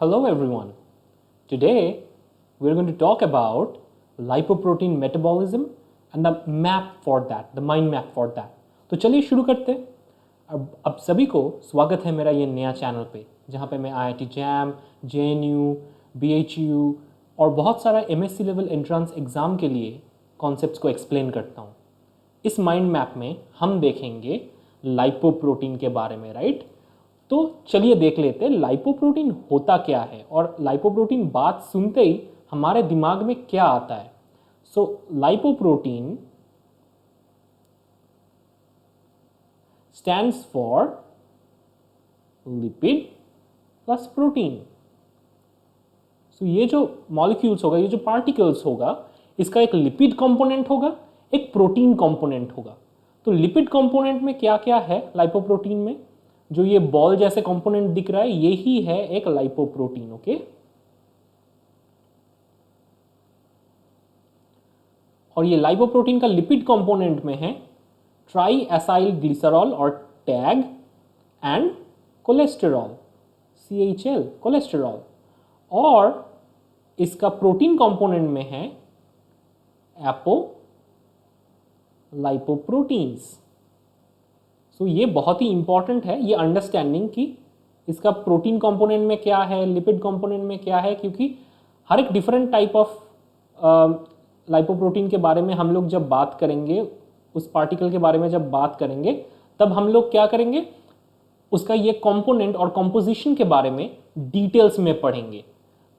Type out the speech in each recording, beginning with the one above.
Hello everyone. Today we're going to talk about lipoprotein metabolism and the map for that, the mind map for that. तो चलिए शुरू करते हैं। अब सभी को स्वागत है मेरा ये नया चैनल पे, जहाँ पे मैं IIT जैम, JNU, BHU और बहुत सारा MSc लेवल एंट्रेंस एग्ज़ाम के लिए कॉन्सेप्ट्स को एक्सप्लेन करता हूँ। इस माइंड मैप में हम देखेंगे लाइपोप्रोटीन के बारे में, राइट। तो चलिए देख लेते हैं लाइपोप्रोटीन होता क्या है और लाइपोप्रोटीन बात सुनते ही हमारे दिमाग में क्या आता है। So lipoprotein stands for lipid plus protein. So ये जो मॉलिक्यूल्स होगा, ये जो पार्टिकल्स होगा, इसका एक लिपिड कंपोनेंट होगा, एक प्रोटीन कंपोनेंट होगा। तो लिपिड कंपोनेंट में क्या क्या है लाइपोप्रोटीन में? जो ये बॉल जैसे कंपोनेंट दिख रहा है, ये ही है एक लाइपोप्रोटीन। ओके, और ये लाइपोप्रोटीन का लिपिड कंपोनेंट में है ट्राई एसाइल ग्लिसरॉल और tag and cholesterol, CHL cholesterol. और इसका प्रोटीन कंपोनेंट में है एपो लाइपोप्रोटीन्स। सो ये बहुत ही इंपॉर्टेंट है ये अंडरस्टैंडिंग कि इसका प्रोटीन कंपोनेंट में क्या है, लिपिड कंपोनेंट में क्या है, क्योंकि हर एक डिफरेंट टाइप ऑफ लाइपोप्रोटीन के बारे में हम लोग जब बात करेंगे, उस पार्टिकल के बारे में जब बात करेंगे, तब हम लोग क्या करेंगे, उसका ये कंपोनेंट और कंपोजिशन के बारे में डिटेल्स में पढ़ेंगे।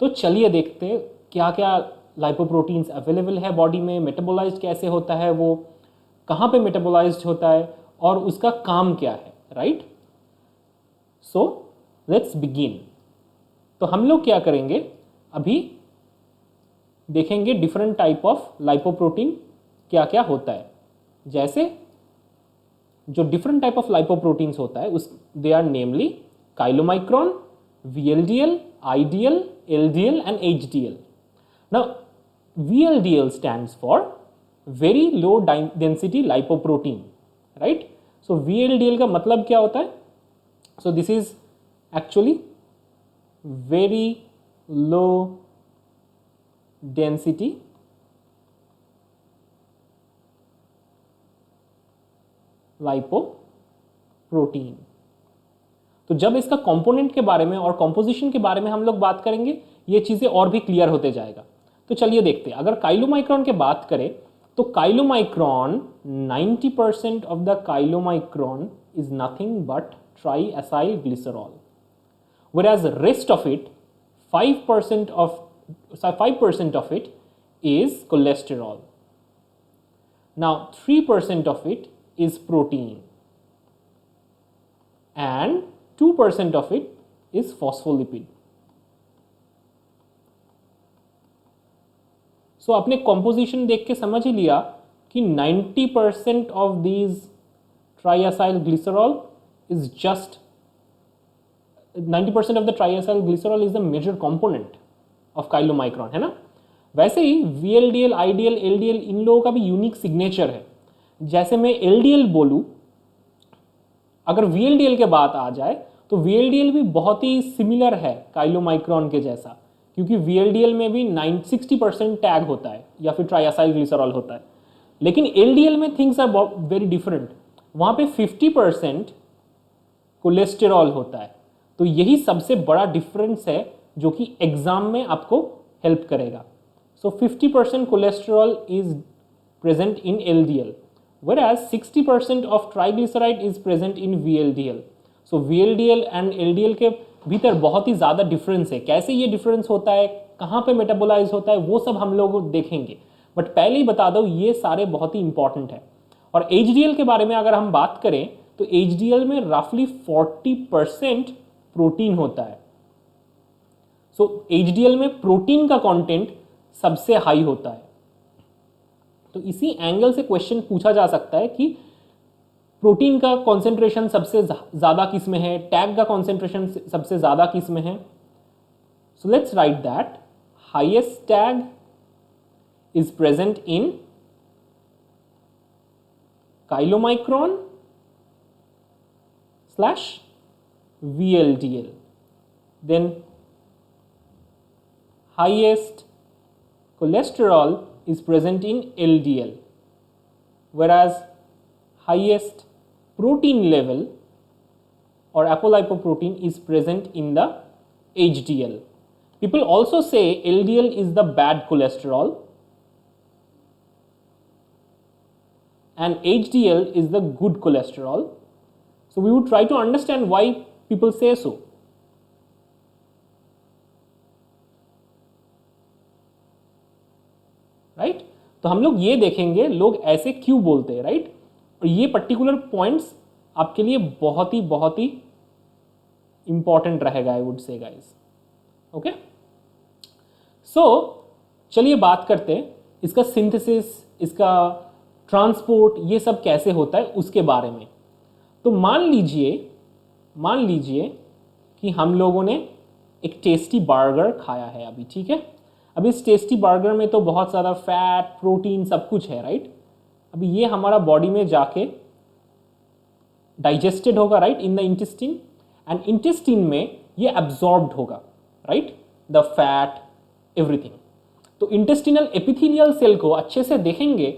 तो चलिए देखते हैं क्या क्या लाइपोप्रोटीन्स अवेलेबल है बॉडी में, मेटाबोलाइज्ड कैसे होता है, वो कहाँ पे मेटाबोलाइज्ड होता है और उसका काम क्या है, राइट। So let's begin. तो हम लोग क्या करेंगे, अभी देखेंगे डिफरेंट टाइप ऑफ लाइपोप्रोटीन क्या क्या होता है। जैसे जो डिफरेंट टाइप ऑफ लाइपोप्रोटीन्स होता है उस they are namely chylomicron, VLDL, IDL, LDL and HDL। Now VLDL stands for very low density lipoprotein, right? So VLDL का मतलब क्या होता है? So this is actually very low density lipoprotein। तो जब इसका कंपोनेंट के बारे में और कंपोजिशन के बारे में हम लोग बात करेंगे, ये चीजें और भी क्लियर होते जाएगा। तो चलिए देखते हैं। अगर काइलोमाइक्रॉन की बात करें तो chylomicron 90% of the chylomicron is nothing but triacylglycerol, whereas rest of it 5% of it is cholesterol. Now 3% of it is protein and 2% of it is phospholipid. So आपने कॉम्पोजिशन देख के समझ ही लिया कि 90% of these triacylglycerol is just 90% of the triacylglycerol is the major component of chylomicron, है ना। वैसे ही VLDL, IDL, LDL इन लोगों का भी यूनिक सिग्नेचर है। जैसे मैं LDL बोलूं, अगर VLDL के बात आ जाए तो VLDL भी बहुत ही सिमिलर है काइलोमाइक्रॉन के जैसा, क्योंकि VLDL में भी 60% टैग होता है या फिर ट्राईएसाइल ग्लिसरॉल होता है। लेकिन LDL में थिंग्स आर वेरी डिफरेंट, वहाँ पे 50% कोलेस्टेरॉल होता है। तो यही सबसे बड़ा डिफरेंस है जो कि एग्जाम में आपको हेल्प करेगा। सो 50% cholesterol is present in LDL, whereas 60% of triglyceride is present in VLDL. So VLDL and LDL के भीतर बहुत ही ज़्यादा डिफरेंस है। कैसे ये डिफरेंस होता है, कहाँ पे मेटाबोलाइज होता है, वो सब हम लोग देखेंगे। बट पहले ही बता दो ये सारे बहुत ही इंपॉर्टेंट है। और HDL के बारे में अगर हम बात करें तो HDL में रफली 40% प्रोटीन होता है। सो HDL में प्रोटीन का कंटेंट सबसे हाई होता है। तो इसी एंगल से क्वेश्चन पूछा जा सकता है कि प्रोटीन का कॉन्सेंट्रेशन सबसे ज्यादा किस में है, टैग का कॉन्सेंट्रेशन सबसे ज्यादा किस में है। So let's write that highest TAG is present in chylomicron / VLDL, then highest cholesterol is present in LDL, whereas highest protein level or apolipoprotein is present in the HDL. People also say LDL is the bad cholesterol and HDL is the good cholesterol. So we would try to understand why people say so. Right तो हम लोग ये देखेंगे लोग ऐसे क्यों बोलते हैं, राइट और ये पर्टिकुलर पॉइंट्स आपके लिए बहुत ही इंपॉर्टेंट रहेगा, I would say guys. Okay, so चलिए बात करते हैं इसका सिंथेसिस, इसका ट्रांसपोर्ट, ये सब कैसे होता है उसके बारे में. तो मान लीजिए कि हम लोगों ने एक टेस्टी बर्गर खाया है अभी, ठीक है. अब इस टेस्टी बर्गर में तो बहुत ज़्यादा फैट, प्रोटीन सब कुछ है, राइट. अभी ये हमारा बॉडी में जाके डाइजेस्टेड होगा, right, in the intestine, and intestine में ये एब्जॉर्ब्ड होगा, राइट, द फैट, एवरीथिंग. तो इंटेस्टिनल एपिथेलियल सेल को अच्छे से देखेंगे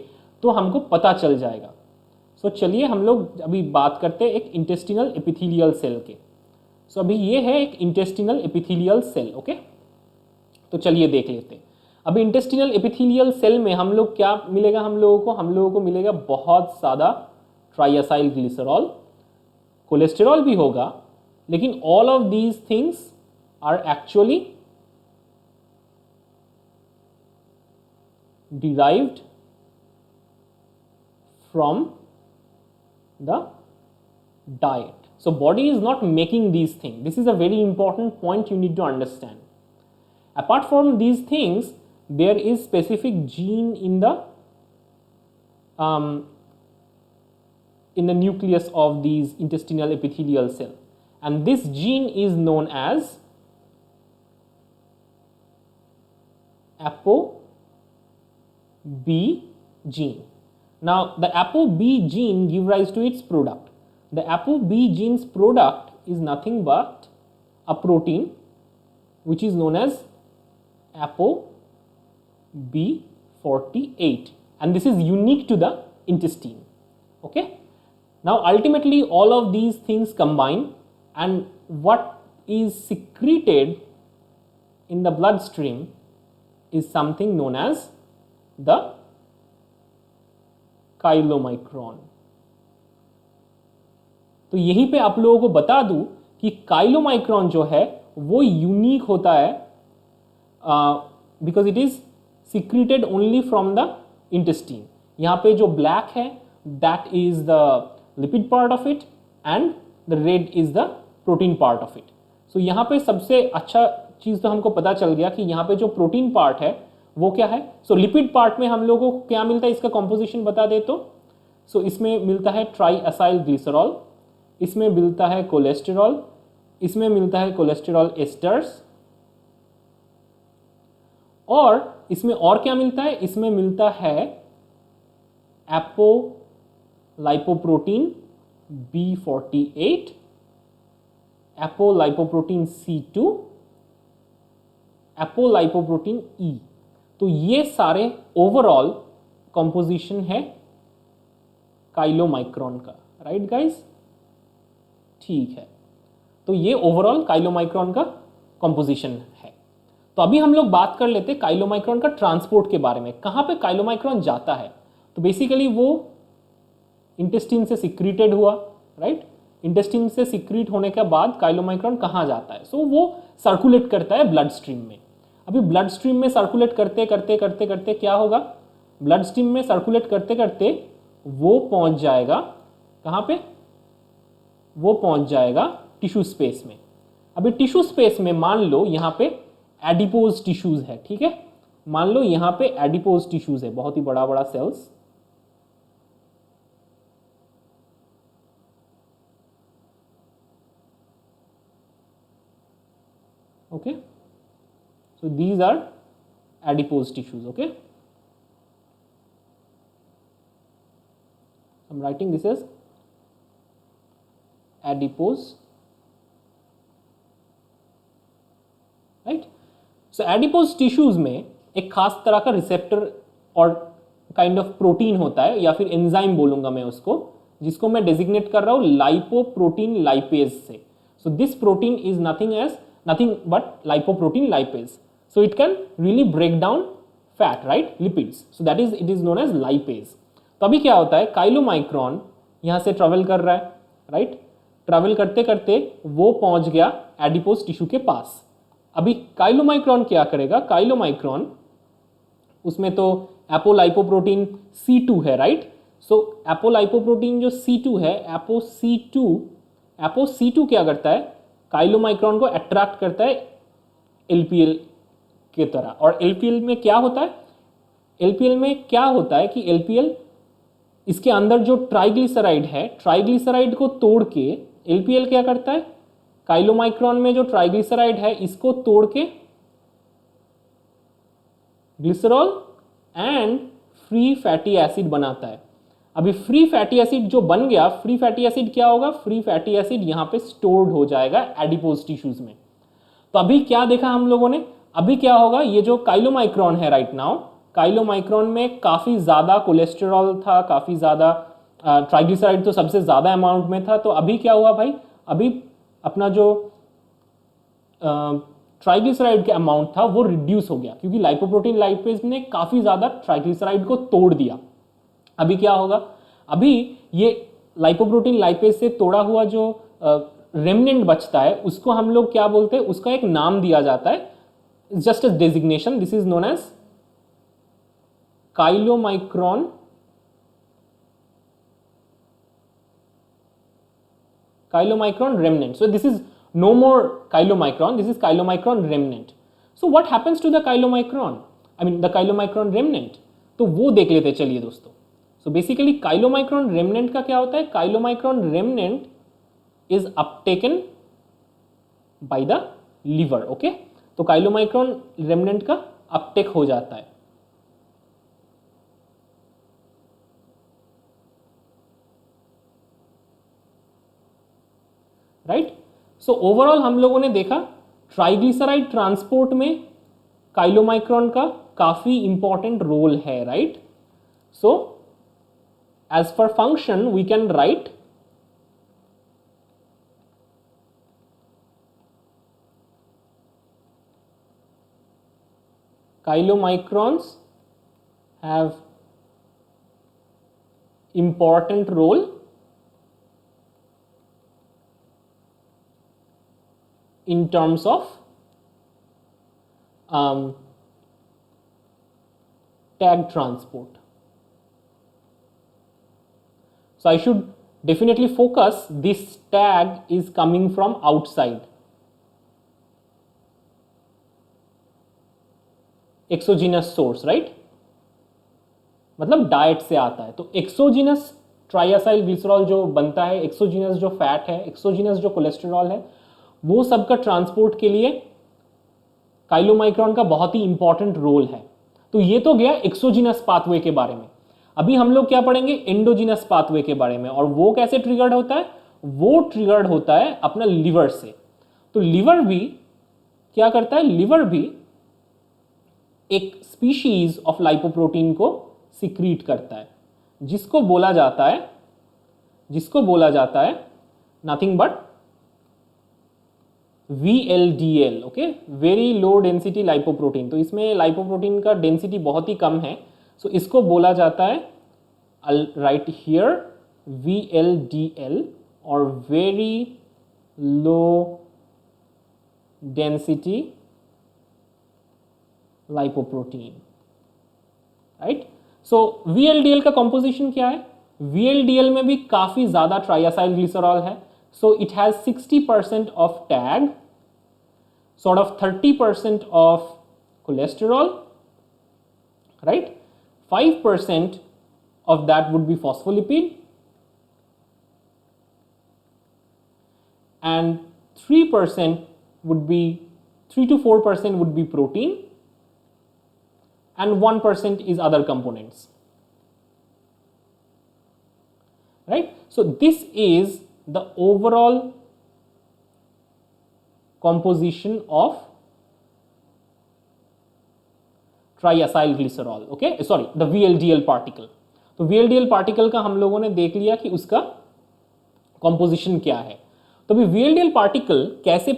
तो हमको पता चल जाएगा. सो चलिए हम लोग अभी बात करते हैं एक इंटेस्टिनल एपिथेलियल सेल के. सो अभी ये है एक इंटेस्टिनल एपिथेलियल सेल. ओके, तो चलिए देख लेते हैं. अभी इंटेस्टिनल एपिथेलियल सेल में हम लोग क्या मिलेगा, हम लोगों को मिलेगा बहुत ज़्यादा ट्राइएसाइल ग्लिसरॉल, कोलेस्टेरॉल भी होगा, लेकिन all of these things are actually derived from the diet. So body is not making these things. This is a very important point you need to understand. Apart from these things, there is specific gene in the nucleus of these intestinal epithelial cell, and this gene is known as ApoB gene. Now the ApoB gene gives rise to its product. The ApoB gene's product is nothing but a protein which is known as ApoB48, and this is unique to the intestine. Okay, now ultimately all of these things combine, and what is secreted in the bloodstream is something known as the काइलोमाइक्रॉन. तो यहीं पे आप लोगों को बता दूं कि काइलोमाइक्रॉन जो है वो यूनिक होता है because it is secreted only from the intestine. यहाँ पे जो ब्लैक है that is the lipid part of it and the red is the protein part of it. So यहाँ पे सबसे अच्छा चीज़ तो हमको पता चल गया कि यहाँ पे जो प्रोटीन पार्ट है वो क्या है. सो लिपिड पार्ट में हम लोगों को क्या मिलता है, इसका कॉम्पोजिशन बता दे तो. सो इसमें मिलता है ट्राइएसाइल ग्लिसरॉल, इसमें मिलता है कोलेस्टेरॉल, इसमें मिलता है कोलेस्टेरॉल एस्टर्स, और इसमें और क्या मिलता है, इसमें मिलता है एपोलाइपोप्रोटीन B48, एपोलाइपोप्रोटीन C2, एपोलाइपोप्रोटीन E. तो ये सारे ओवरऑल कंपोजिशन है काइलोमाइक्रॉन का, राइट गाइस. ठीक है, तो ये ओवरऑल काइलोमाइक्रॉन का कंपोजिशन है. तो अभी हम लोग बात कर लेते हैं काइलोमाइक्रॉन का ट्रांसपोर्ट के बारे में. कहाँ पे काइलोमाइक्रॉन जाता है, तो बेसिकली वो इंटेस्टिन से सिक्रीटेड हुआ, राइट. इंटेस्टिन से सिक्रीट होने के बाद काइलोमाइक्रॉन कहाँ जाता है, सो वो सर्कुलेट करता है ब्लड स्ट्रीम में. अभी ब्लड स्ट्रीम में सर्कुलेट करते करते करते करते क्या होगा, ब्लड स्ट्रीम में सर्कुलेट करते करते वो पहुंच जाएगा कहाँ पे, वो पहुंच जाएगा टिश्यू स्पेस में. अभी टिश्यू स्पेस में मान लो यहाँ पे एडिपोज टिश्यूज है, ठीक है. मान लो यहाँ पे एडिपोज टिश्यूज है, बहुत ही बड़ा बड़ा cells. Okay, so these are adipose tissues. Okay, I'm writing this as adipose, right. So adipose tissues में एक खास तरह का रिसेप्टर और काइंड ऑफ प्रोटीन होता है, या फिर एंजाइम बोलूंगा मैं उसको, जिसको मैं डेजिग्नेट कर रहा हूं लाइपोप्रोटीन लाइपेज से. So this protein is nothing but lipoprotein lipase. So it can really break down fat, right, lipids. So that is it is known as lipase. तो अभी क्या होता है, काइलोमाइक्रोन यहां से ट्रेवल कर रहा है, राइट. ट्रेवल करते करते वो पहुंच गया एडिपोज टिश्यू के पास. अभी काइलोमाइक्रोन क्या करेगा, काइलोमाइक्रोन उसमें तो एपोलाइपोप्रोटीन C2 है, राइट. सो एपोलाइपोप्रोटीन जो C2 है, एपो C2 क्या करता है, काइलोमाइक्रोन को अट्रैक्ट करता है LPL के तरह. और LPL में क्या होता है, LPL में क्या होता है कि LPL इसके अंदर जो ट्राइग्लिसराइड है, ट्राइग्लिसराइड को तोड़ के LPL क्या करता है, काइलोमाइक्रोन में जो ट्राइग्लिसराइड है इसको तोड़ के glycerol and free fatty acid बनाता है. अभी फ्री फैटी एसिड जो बन गया, फ्री फैटी एसिड क्या होगा, फ्री फैटी एसिड यहां पे स्टोर्ड हो जाएगा एडिपोज टिश्यूज में. तो अभी क्या देखा हम लोगों ने, अभी क्या होगा, ये जो काइलोमाइक्रोन है राइट नाउ, काइलोमाइक्रोन में काफी ज्यादा कोलेस्टेरॉल था, काफी ज्यादा ट्राइग्लिसराइड तो सबसे ज्यादा अमाउंट में था. तो अभी क्या हुआ भाई, अभी अपना जो ट्राइग्लिसराइड का अमाउंट था वो रिड्यूस हो गया, क्योंकि लाइपोप्रोटीन लाइपेज ने काफी ज्यादा ट्राइग्लिसराइड को तोड़ दिया. अभी क्या होगा, अभी ये लाइपोप्रोटीन लाइपेज से तोड़ा हुआ जो रेमनेंट बचता है उसको हम लोग क्या बोलते हैं, उसका एक नाम दिया जाता है, just as designation, this is known as chylomicron remnant. So this is no more chylomicron, this is chylomicron remnant. So what happens to the chylomicron, I mean the chylomicron remnant? तो वो देख लेते चलिए दोस्तों. So basically chylomicron remnant का क्या होता है, chylomicron remnant is uptaken by the liver. Okay, तो chylomicron remnant का uptake हो जाता है. राइट. सो ओवरऑल हम लोगों ने देखा ट्राइग्लिसराइड ट्रांसपोर्ट में काइलोमाइक्रोन का काफी इंपॉर्टेंट रोल है, right. So as per function we can write chylomicrons have important role in terms of tag transport. So I should definitely focus this tag is coming from outside, exogenous source, right. मतलब diet से आता है. तो exogenous ट्राइएसाइल glycerol जो बनता है, exogenous जो fat है, एक्सोजीनस जो कोलेस्टेरॉल है, वो सबका ट्रांसपोर्ट के लिए काइलोमाइक्रोन का बहुत ही इंपॉर्टेंट रोल है. तो ये तो गया एक्सोजीनस पाथवे के बारे में. अभी हम लोग क्या पढ़ेंगे, एंडोजीनस पाथवे के बारे में. और वो कैसे ट्रिगर्ड होता है, वो ट्रिगर्ड होता है अपना लिवर से. तो लिवर भी क्या करता है, लिवर भी एक स्पीशीज ऑफ लाइपोप्रोटीन को सिक्रीट करता है, जिसको बोला जाता है nothing but VLDL. Okay, very low density lipoprotein. तो इसमें लाइपोप्रोटीन का डेंसिटी बहुत ही कम है. सो इसको बोला जाता है, राइट हियर, VLDL और very low density lipoprotein, right. So VLDL का कॉम्पोजिशन क्या है, VLDL में भी काफी ज्यादा ट्राइएसाइल ग्लिसरॉल है. So it has 60% of tag, sort of 30% of cholesterol, right. 5% of that would be phospholipid, and 3% would be 3 to 4% would be protein, and 1% is other components, right. So this is the overall composition of triacyl glycerol, okay, sorry, the VLDL particle. तो VLDL particle का हम लोगों ने देख लिया कि उसका composition क्या है। तो अभी VLDL पार्टिकल कैसे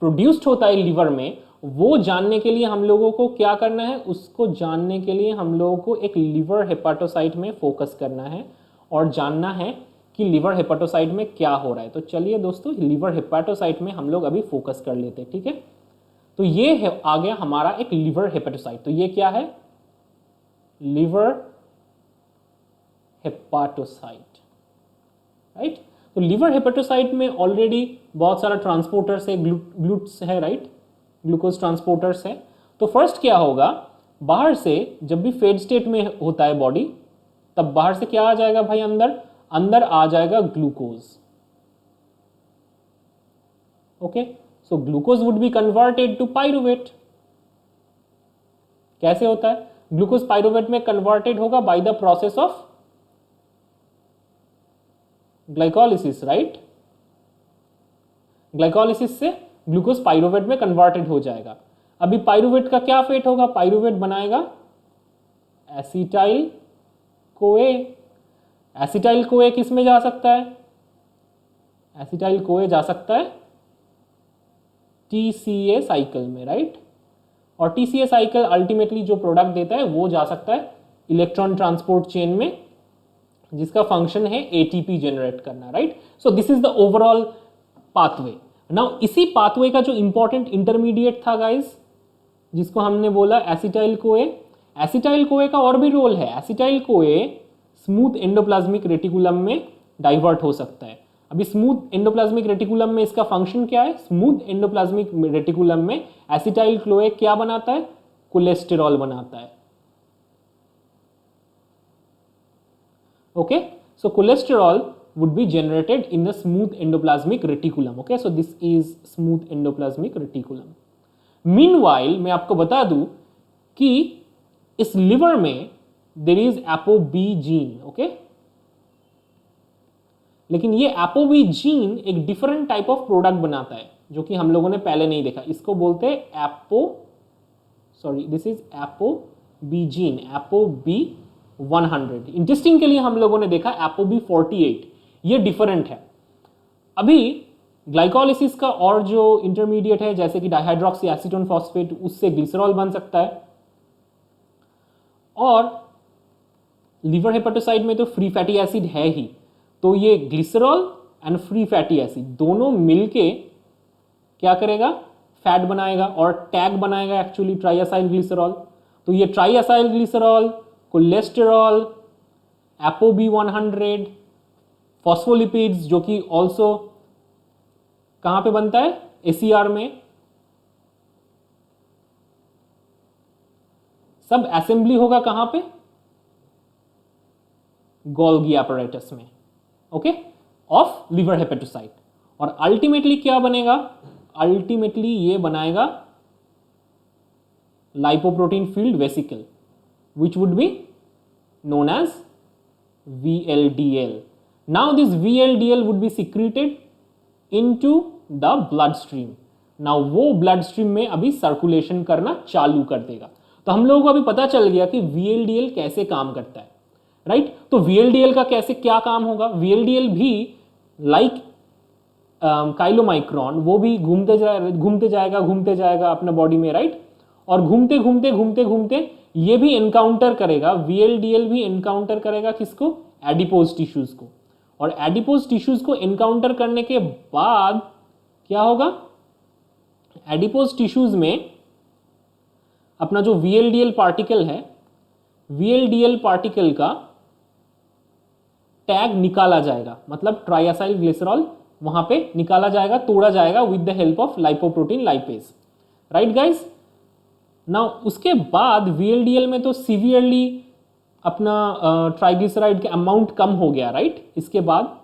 प्रोड्यूस्ड होता है लिवर में, वो जानने के लिए हम लोगों को क्या करना है, उसको जानने के लिए हम लोगों को एक लिवर हेपाटोसाइट में फोकस करना है और जानना है कि लिवर हेपाटोसाइट में क्या हो रहा है। तो चलिए दोस्तों, लिवर हेपाटोसाइट में हम लोग अभी फोकस कर लेते हैं, ठीक है। तो ये है आ गया हमारा एक लिवर हेपाटोसाइट। तो ये क्या है, लिवर हेपाटोसाइट, राइट। तो लिवर हेपाटोसाइट में ऑलरेडी बहुत सारा ट्रांसपोर्टर्स है, ग्लूट्स है, राइट, ग्लूकोज ट्रांसपोर्टर्स है। तो फर्स्ट क्या होगा, बाहर से जब भी फेड स्टेट में होता है बॉडी, तब बाहर से क्या आ जाएगा भाई, अंदर अंदर आ जाएगा glucose, okay. So glucose would be converted to pyruvate. कैसे होता है, ग्लूकोज पाइरुवेट में कन्वर्टेड होगा by the process of glycolysis, right. Glycolysis से ग्लूकोज पाइरुवेट में कन्वर्टेड हो जाएगा। अभी पाइरुवेट का क्या फेट होगा, पाइरुवेट बनाएगा एसिटाइल कोए। एसिटाइल कोए किस में जा सकता है, एसिटाइल कोए जा सकता है TCA साइकिल में, राइट। और TCA साइकिल अल्टीमेटली जो प्रोडक्ट देता है वो जा सकता है इलेक्ट्रॉन ट्रांसपोर्ट चेन में, जिसका फंक्शन है ATP जनरेट करना, right. So this is the overall pathway. Now इसी पाथवे का जो इंपॉर्टेंट इंटरमीडिएट था गाइस, जिसको हमने बोला एसिटाइल कोए। एसिटाइल कोए का और भी रोल है। Acetyl CoA smooth endoplasmic reticulum में डाइवर्ट हो सकता है। अभी स्मूथ एंडोप्लाज्मिक रेटिकुलम में इसका फंक्शन क्या है, स्मूथ एंडोप्लाज्मिक रेटिकुलम में एसिटाइल कोए क्या बनाता है, कोलेस्टेरॉल बनाता है, okay, so cholesterol would be generated in the smooth endoplasmic reticulum, okay, so this is smooth endoplasmic reticulum. Meanwhile मैं आपको बता दूं कि इस लिवर में there is ApoB gene, okay, लेकिन ये ApoB gene एक डिफरेंट टाइप ऑफ प्रोडक्ट बनाता है जो कि हम लोगों ने पहले नहीं देखा। इसको बोलते हैं this is ApoB gene, ApoB 100। Interesting के लिए हम लोगों ने देखा ApoB 48, ये डिफरेंट है। अभी ग्लाइकोलिसिस का और जो इंटरमीडिएट है जैसे कि डाइहाइड्रोक्सी एसीटोन फॉस्फेट, उससे ग्लिसरॉल बन सकता है। और लिवर हेपेटोसाइट में तो फ्री फैटी एसिड है ही, तो ये glycerol and free fatty acid दोनों मिलके क्या करेगा, फैट बनाएगा और टैग बनाएगा एक्चुअली ट्राईएसाइल ग्लिसरॉल। तो ये ट्राईएसाइल ग्लिसरॉल, कोलेस्टेरॉल, ApoB 100, फॉस्फोलिपिड्स जो कि ऑल्सो कहां पे बनता है, ACR में, सब असेंबली होगा कहां पे, गोल्गी apparatus में, ओके, ऑफ लिवर हेपेटोसाइट। और अल्टीमेटली क्या बनेगा, अल्टीमेटली ये बनाएगा lipoprotein field vesicle which would be known as VLDL. Now this VLDL would be secreted into the bloodstream. Now वो bloodstream में अभी सर्कुलेशन करना चालू कर देगा। तो हम लोगों को अभी पता चल गया कि VLDL कैसे काम करता है, राइट। तो VLDL का कैसे क्या काम होगा, VLDL भी लाइक काइलोमाइक्रॉन वो भी घूमते जाएगा अपना बॉडी में, राइट। और घूमते ये भी एनकाउंटर करेगा, VLDL भी एनकाउंटर करेगा किसको, एडिपोज टिश्यूज को। और एडिपोज टिश्यूज को एनकाउंटर करने के बाद क्या होगा, एडिपोज टिश्यूज में अपना जो VLDL पार्टिकल है, VLDL पार्टिकल का टैग निकाला जाएगा, मतलब ट्राईएसाइल ग्लिसरॉल वहां पे निकाला जाएगा, तोड़ा जाएगा with the help of lipoprotein lipase, right guys. Now उसके बाद VLDL में तो सीवियरली अपना ट्राइग्लिसराइड के अमाउंट कम हो गया, राइट। इसके बाद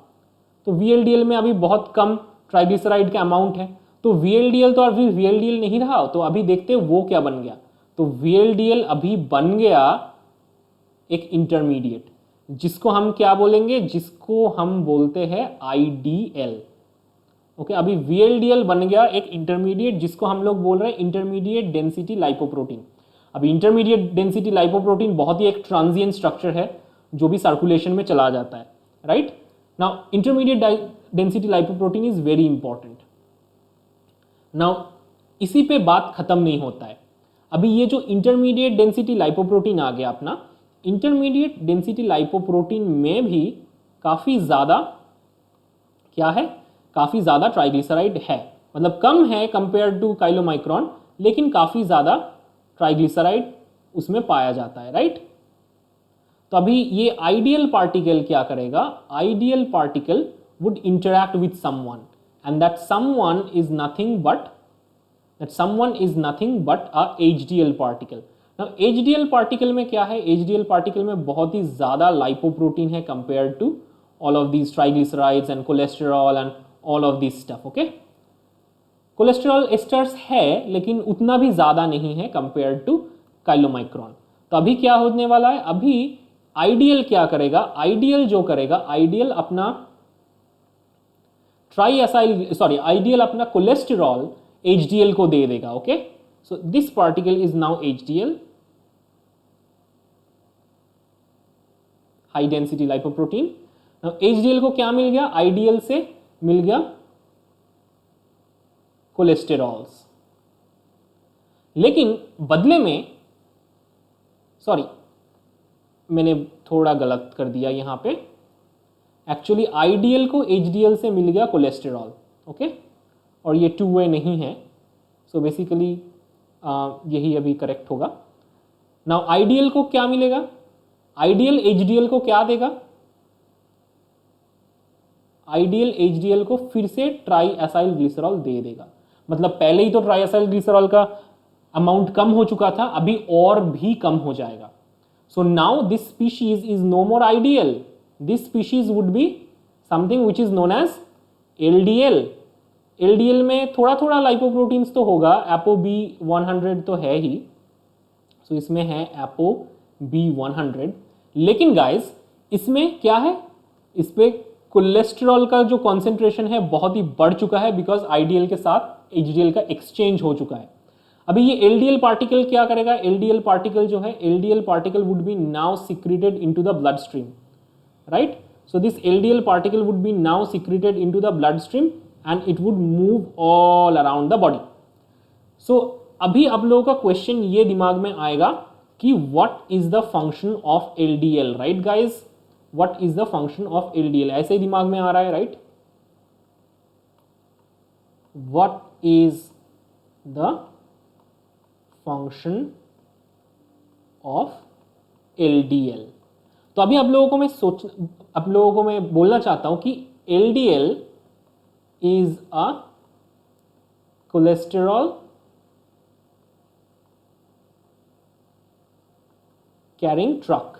तो VLDL में अभी बहुत कम ट्राइग्लिसराइड का अमाउंट है, तो VLDL तो अभी VLDL नहीं रहा। तो अभी देखते हैं वो क्या बन गया, तो VLDL अभी बन गया एक इंटरमीडिएट, जिसको हम क्या बोलेंगे, जिसको हम बोलते हैं IDL, ओके। अभी VLDL बन गया एक इंटरमीडिएट जिसको हम लोग बोल रहे हैं इंटरमीडिएट डेंसिटी लाइपोप्रोटीन। अभी इंटरमीडिएट डेंसिटी लाइपोप्रोटीन बहुत ही एक ट्रांजिएंट स्ट्रक्चर है जो भी सर्कुलेशन में चला जाता है, right. Now intermediate density lipoprotein is very important. Now इसी पे बात खत्म नहीं होता है, अभी ये जो इंटरमीडिएट डेंसिटी लाइपोप्रोटीन आ गया अपना, इंटरमीडिएट डेंसिटी लाइपोप्रोटीन में भी काफ़ी ज़्यादा क्या है, काफ़ी ज़्यादा ट्राइग्लिसराइड है, मतलब कम है कंपेयर टू काइलोमाइक्रॉन, लेकिन काफ़ी ज़्यादा ट्राइग्लिसराइड उसमें पाया जाता है, राइट। तो अभी ये आइडियल पार्टिकल क्या करेगा, ideal particle would interact with someone and that someone is nothing but a HDL particle. Now HDL particle में क्या है, HDL पार्टिकल में बहुत ही ज़्यादा लाइपोप्रोटीन है compare to all of these triglycerides and cholesterol and all of this stuff, okay. Cholesterol esters है लेकिन उतना भी ज़्यादा नहीं है कंपेयर टू काइलोमाइक्रॉन। तो अभी क्या होने वाला है, अभी आइडियल क्या करेगा, आइडियल जो करेगा, आइडियल अपना आइडियल अपना कोलेस्टेरॉल HDL को दे देगा, okay. So this particle is now HDL, high density lipoprotein. Now HDL को क्या मिल गया, आइडियल से मिल गया कोलेस्टेरॉल्स, लेकिन बदले में, सॉरी मैंने थोड़ा गलत कर दिया यहां पे, एक्चुअली आइडियल को HDL से मिल गया कोलेस्टेरॉल, ओके, और ये 2 वे नहीं है, सो बेसिकली यही अभी करेक्ट होगा। नाउ आइडियल को क्या मिलेगा, आइडियल HDL को क्या देगा, आइडियल HDL को फिर से ट्राई एसाइल ग्लिसरॉल दे देगा, मतलब पहले ही तो ट्राई एसाइल ग्लिसरॉल का अमाउंट कम हो चुका था, अभी और भी कम हो जाएगा। So now this species is no more ideal, this species would be something which is known as LDL। LDL में थोड़ा थोड़ा लाइपोप्रोटीन्स तो होगा, ApoB100 तो है ही, सो इसमें है ApoB100, लेकिन गाइस इसमें क्या है, इस पे कोलेस्ट्रॉल का जो कॉन्सेंट्रेशन है बहुत ही बढ़ चुका है, बिकॉज आइडियल के साथ HDL का एक्सचेंज हो चुका है। अभी ये LDL पार्टिकल क्या करेगा, LDL पार्टिकल जो है, LDL particle would be now secreted into the blood stream, right. So this LDL particle would be now secreted into the blood stream and it would move all around the body. So अभी आप लोगों का question ये दिमाग में आएगा कि what is the function of LDL, right guys? What is the function of LDL? ऐसे ही दिमाग में आ रहा है, right? What is the function of LDL? तो अभी आप लोगों को मैं बोलना चाहता हूं कि LDL is a cholesterol carrying truck।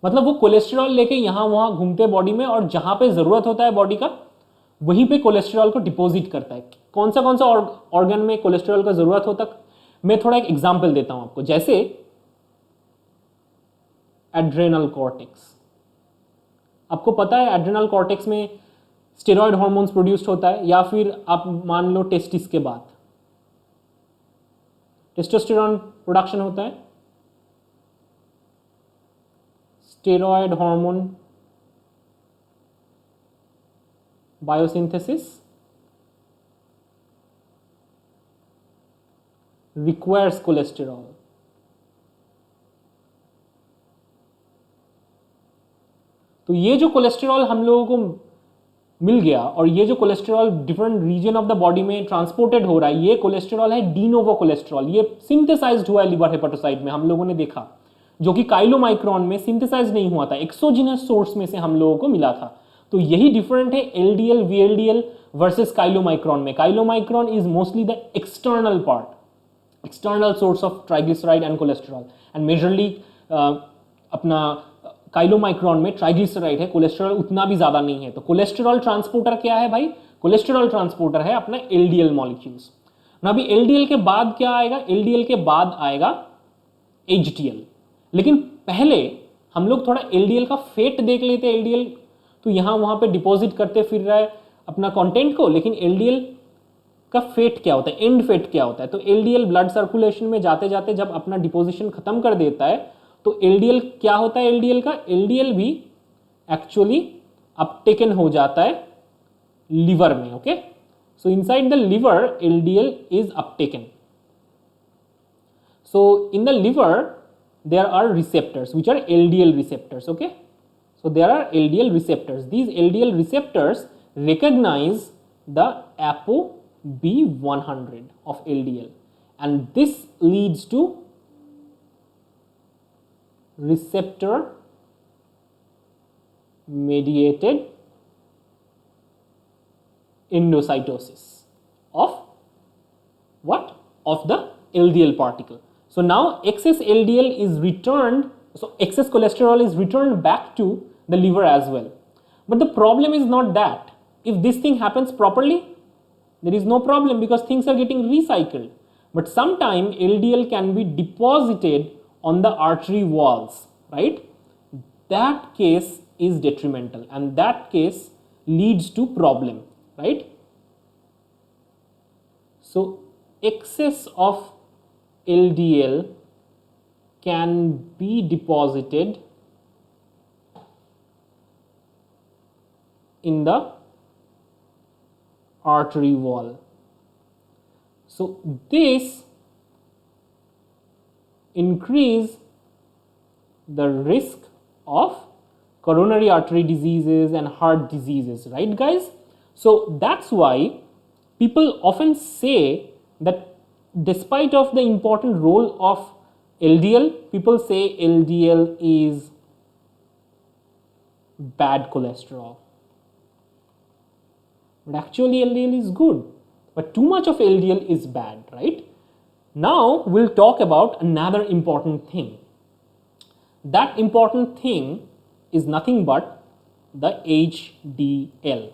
मतलब वो कोलेस्ट्रॉल लेके यहां वहां घूमते बॉडी में, और जहां पे जरूरत होता है बॉडी का वहीं पे कोलेस्ट्रॉल को डिपॉजिट करता है। कौन सा ऑर्गन में कोलेस्ट्रॉल का जरूरत होता, मैं थोड़ा एक एग्जांपल देता हूं आपको, जैसे एड्रेनल कॉर्टेक्स। आपको पता है एड्रेनल कॉर्टेक्स में स्टेरॉयड हार्मोन्स प्रोड्यूस्ड होता है, या फिर आप मान लो टेस्टिस के बाद टेस्टोस्टेरॉन प्रोडक्शन होता है, steroid hormone biosynthesis requires cholesterol. तो ये जो कोलेस्टेरॉल हम लोगों को मिल गया, और ये जो cholesterol different region of the body में ट्रांसपोर्टेड हो रहा है, ये कोलेस्टेरॉल है डीनोवो कोलेस्टेरॉल। ये सिंथेसाइज्ड हुआ है लिवर हेपेटोसाइट में, हम लोगों ने देखा, जो कि काइलोमाइक्रॉन में सिंथेसाइज नहीं हुआ था, एक्सोजिनस सोर्स में से हम लोगों को मिला था। तो यही डिफरेंट है LDL VLDL वर्सेस काइलोमाइक्रॉन में। Chylomicron is mostly the external part, external source of triglyceride and cholesterol, and majorly अपना काइलोमाइक्रॉन में ट्राइग्लिसराइड है, कोलेस्टेरॉल उतना भी ज्यादा नहीं है। तो कोलेस्टेरॉल ट्रांसपोर्टर क्या है भाई, कोलेस्टेरॉल ट्रांसपोर्टर है अपना LDL मॉलिक्यूल्स। ना अभी LDL के बाद क्या आएगा, LDL के बाद आएगा HDL। लेकिन पहले हम लोग थोड़ा LDL का फेट देख लेते। LDL तो यहां वहां पे डिपॉजिट करते फिर रहा है अपना कंटेंट को, लेकिन LDL का फेट क्या होता है, एंड फेट क्या होता है। तो एलडीएल ब्लड सर्कुलेशन में जाते जाते जब अपना डिपोजिशन खत्म कर देता है तो एलडीएल क्या होता है, एलडीएल का, एलडीएल भी एक्चुअली अपटेकन हो जाता है लिवर में। Okay, so inside the liver LDL is uptaken. So in the liver there are receptors which are LDL receptors. Okay, so there are LDL receptors. These LDL receptors recognize the ApoB100 of LDL, and this leads to receptor mediated endocytosis of what, of the LDL particle. So now excess LDL is returned, so excess cholesterol is returned back to the liver as well. But the problem is not that. If this thing happens properly, there is no problem because things are getting recycled. But sometimes LDL can be deposited on the artery walls, right? That case is detrimental and that case leads to problem, right? So excess of LDL can be deposited in the artery wall. So this increase the risk of coronary artery diseases and heart diseases, right guys? So that's why people often say that despite of the important role of LDL, people say LDL is bad cholesterol. But actually LDL is good. But too much of LDL is bad, right? Now we'll talk about another important thing. That important thing is nothing but the HDL.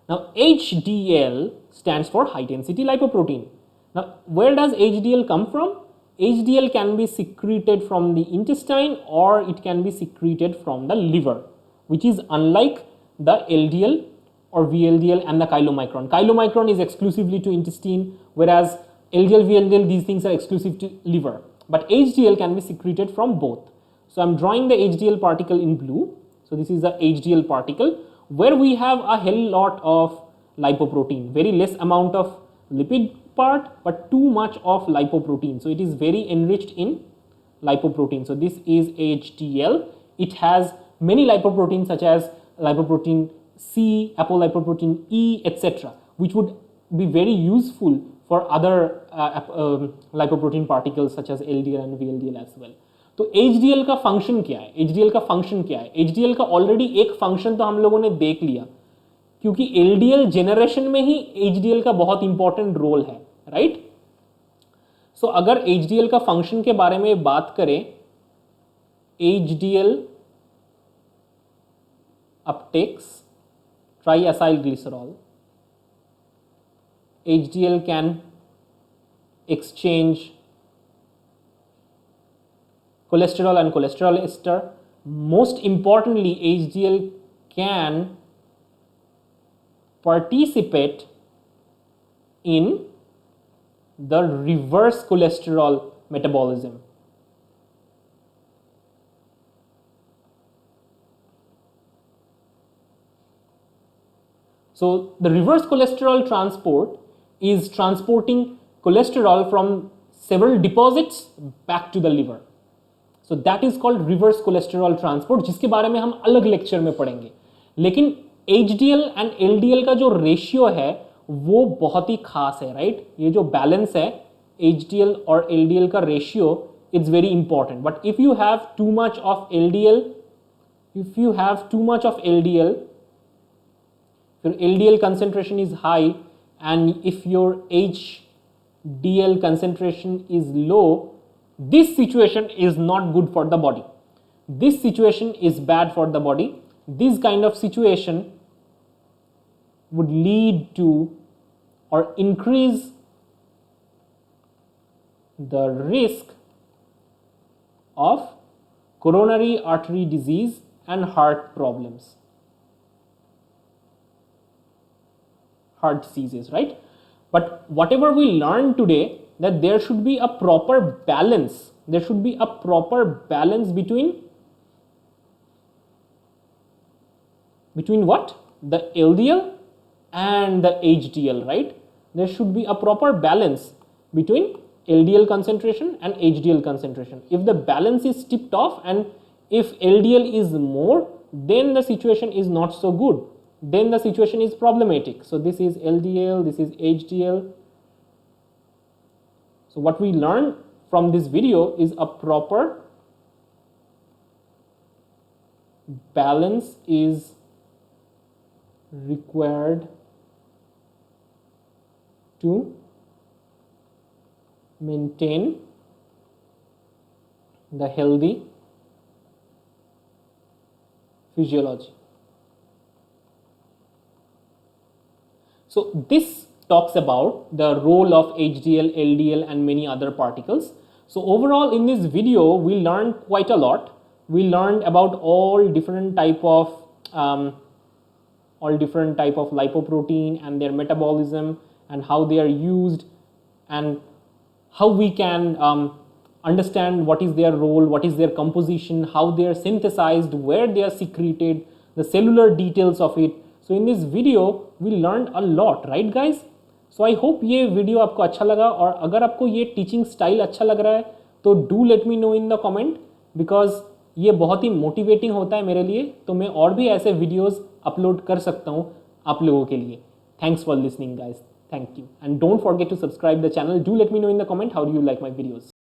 Now HDL stands for high density lipoprotein. Now, where does HDL come from? HDL can be secreted from the intestine or it can be secreted from the liver, which is unlike the LDL or VLDL and the chylomicron. Chylomicron is exclusively to intestine, whereas LDL, VLDL, these things are exclusive to liver. But HDL can be secreted from both. So I'm drawing the HDL particle in blue. So this is the HDL particle where we have a hell lot of lipoprotein, very less amount of lipid part but too much of lipoprotein. So it is very enriched in lipoprotein. So this is HDL. It has many lipoproteins such as lipoprotein C, apolipoprotein E, etc., which would be very useful for other lipoprotein particles such as LDL and VLDL as well. तो HDL का function क्या है, HDL का function क्या है? HDL का already एक function तो हम लोगों ने देख लिया, क्योंकि LDL जेनरेशन में ही HDL का बहुत इंपॉर्टेंट रोल है, राइट? सो अगर HDL का फंक्शन के बारे में बात करें, HDL uptakes triacylglycerol. HDL can exchange cholesterol and cholesterol ester. Most importantly, HDL can participate in the reverse cholesterol metabolism. So the reverse cholesterol transport is transporting cholesterol from several deposits back to the liver. So that is called reverse cholesterol transport, जिसके बारे में हम अलग lecture में पढ़ेंगे. लेकिन HDL and LDL का जो रेशियो है वो बहुत ही खास है, राइट? ये जो बैलेंस है HDL और LDL का ratio, it's very important. But if you have too much of LDL, if you have too much of LDL, your LDL concentration is high, and if your HDL concentration is low, this situation is not good for the body. This situation is bad for the body. This kind of situation would lead to or increase the risk of coronary artery disease and heart problems, heart diseases, right? But whatever we learned today, that there should be a proper balance, there should be a proper balance between what? The LDL and the HDL, right? There should be a proper balance between LDL concentration and HDL concentration. If the balance is tipped off and if LDL is more, then the situation is not so good, then the situation is problematic. So this is LDL, this is HDL. So what we learned from this video is a proper balance is required to maintain the healthy physiology. So this talks about the role of HDL, LDL and many other particles. So overall in this video we learned quite a lot. We learned about all different type of lipoprotein and their metabolism and how they are used and how we can understand what is their role, what is their composition, how they are synthesized, where they are secreted, the cellular details of it. So in this video we learned a lot, right guys? So I hope ये video आपको अच्छा लगा, और अगर आपको ये teaching style अच्छा लग रहा है तो do let me know in the comment, because ये बहुत ही मोटिवेटिंग होता है मेरे लिए, तो मैं और भी ऐसे वीडियोस अपलोड कर सकता हूँ आप लोगों के लिए. Thanks for listening guys, thank you, and don't forget to subscribe the channel. Do let me know in the comment how do you like my videos.